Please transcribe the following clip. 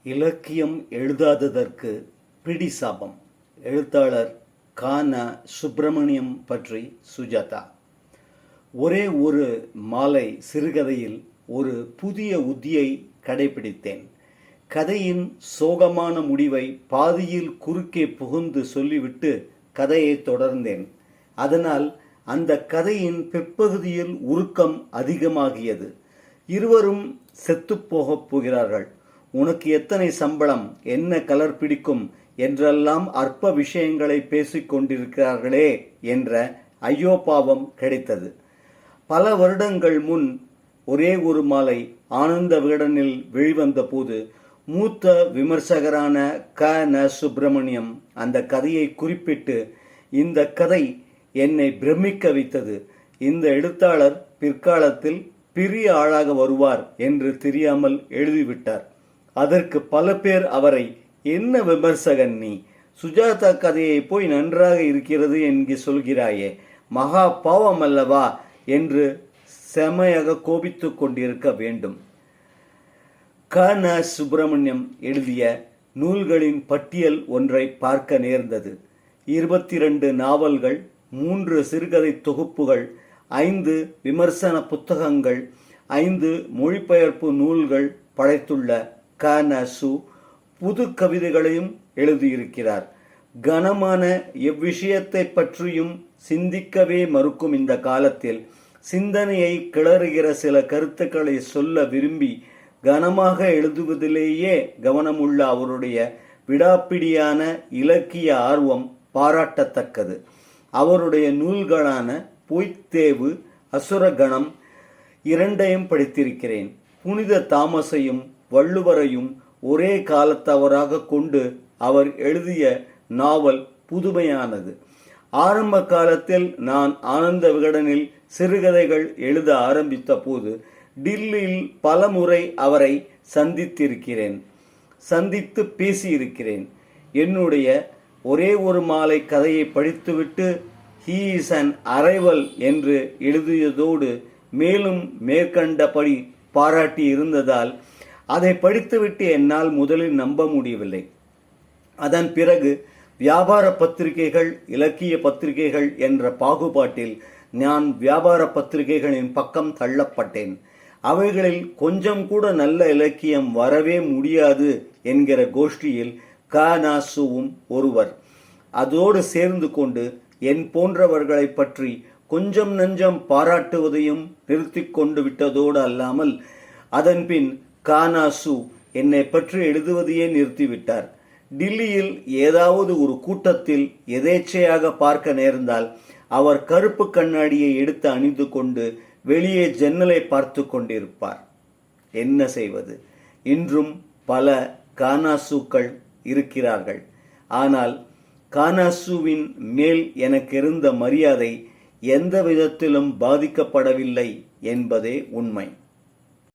இலக்கியம் எழுதாததற்கு பிடி சாபம். எழுத்தாளர் கான சுப்பிரமணியம் பற்றி சுஜாதா. ஒரே ஒரு மாலை சிறுகதையில் ஒரு புதிய உத்தியை கடைபிடித்தேன். கதையின் சோகமான முடிவை பாதியில் குறுக்கே புகுந்து சொல்லிவிட்டு கதையை தொடர்ந்தேன். அதனால் அந்த கதையின் பிற்பகுதியில் உருக்கம் அதிகமாகியது. இருவரும் செத்துப்போகப் போகிறார்கள். உனக்கு எத்தனை சம்பளம், என்ன கலர் பிடிக்கும் என்றெல்லாம் அற்ப விஷயங்களை பேசிக் கொண்டிருக்கிறார்களே என்ற ஐயோ பாவம் கிடைத்தது. பல வருடங்கள் முன் ஒரே ஒரு மாலை ஆனந்த விகடனில் வெளிவந்த போது மூத்த விமர்சகரான கான சுப்பிரமணியம் அந்த கதையை குறிப்பிட்டு, இந்த கதை என்னை பிரமிக்க வைத்தது. இந்த எழுத்தாளர் பிற்காலத்தில் பெரிய ஆளாக வருவார் என்று தெரியாமல் எழுதிவிட்டார். அதற்கு பல பேர் அவரை, என்ன விமர்சகன் நீ, சுஜாதா கதையை போய் நன்றாக இருக்கிறது என்று சொல்கிறாயே, மகா பாவம் அல்லவா என்று செமையாக கோபித்துக் கொண்டிருக்க வேண்டும். கான சுப்பிரமணியம் எழுதிய நூல்களின் பட்டியல் ஒன்றை பார்க்க நேர்ந்தது. 22 நாவல்கள், 3 சிறுகதை தொகுப்புகள், 5 விமர்சன புத்தகங்கள், 5 மொழிபெயர்ப்பு நூல்கள் படைத்துள்ள கான சு புது கவிதைகளையும் எழுதியிருக்கிறார். கனமான எவ்விஷயத்தை பற்றியும் சிந்திக்கவே மறுக்கும் இந்த காலத்தில் சிந்தனையை கிளறுகிற சில கருத்துக்களை சொல்ல விரும்பி கனமாக எழுதுவதிலேயே கவனமுள்ள அவருடைய விடாப்பிடியான இலக்கிய ஆர்வம் பாராட்டத்தக்கது. அவருடைய நூல்களான பொய்த்தேவு, அசுரகணம் இரண்டையும் படித்திருக்கிறேன். புனித தாமஸையும் வள்ளுவரையும் ஒரே காலத்தவராக கொண்டு அவர் எழுதிய நாவல் புதுமையானது. ஆரம்ப காலத்தில் நான் ஆனந்த விகடனில் சிறுகதைகள் எழுத ஆரம்பித்த போது டில்லியில் பல முறை அவரை சந்தித்து பேசியிருக்கிறேன். என்னுடைய ஒரே ஒரு மாலை கதையை படித்துவிட்டு "He is an arrival" என்று எழுதியதோடு மேலும் மேற்கண்டபடி பாராட்டி இருந்ததால் அதை படித்துவிட்டு என்னால் முதலில் நம்ப முடியவில்லை. அதன் பிறகு வியாபார பத்திரிகைகள், இலக்கிய பத்திரிகைகள் என்ற பாகுபாட்டில் நான் வியாபார பத்திரிகைகளின் பக்கம் தள்ளப்பட்டேன். அவைகளில் கொஞ்சம் கூட நல்ல இலக்கியம் வரவே முடியாது என்கிற கோஷ்டியில் கானாசுவும் ஒருவர். அதோடு சேர்ந்து கொண்டு என் போன்றவர்களை பற்றி கொஞ்சம் நஞ்சம் பாராட்டுவதையும் நிறுத்தி கொண்டு விட்டதோடு அல்லாமல் அதன்பின் கானாசு என்னை பற்றி எழுதுவதையே நிறுத்திவிட்டார். டில்லியில் ஏதாவது ஒரு கூட்டத்தில் எதேச்சையாக பார்க்க நேர்ந்தால் அவர் கருப்பு கண்ணாடியை எடுத்து அணிந்து கொண்டு வெளியே ஜன்னலை பார்த்து கொண்டிருப்பார். என்ன செய்வது? இன்றும் பல கானாசுக்கள் இருக்கிறார்கள். ஆனால் கானாசுவின் மேல் எனக்கு இருந்த மரியாதை எந்த விதத்திலும் பாதிக்கப்படவில்லை என்பதே உண்மை.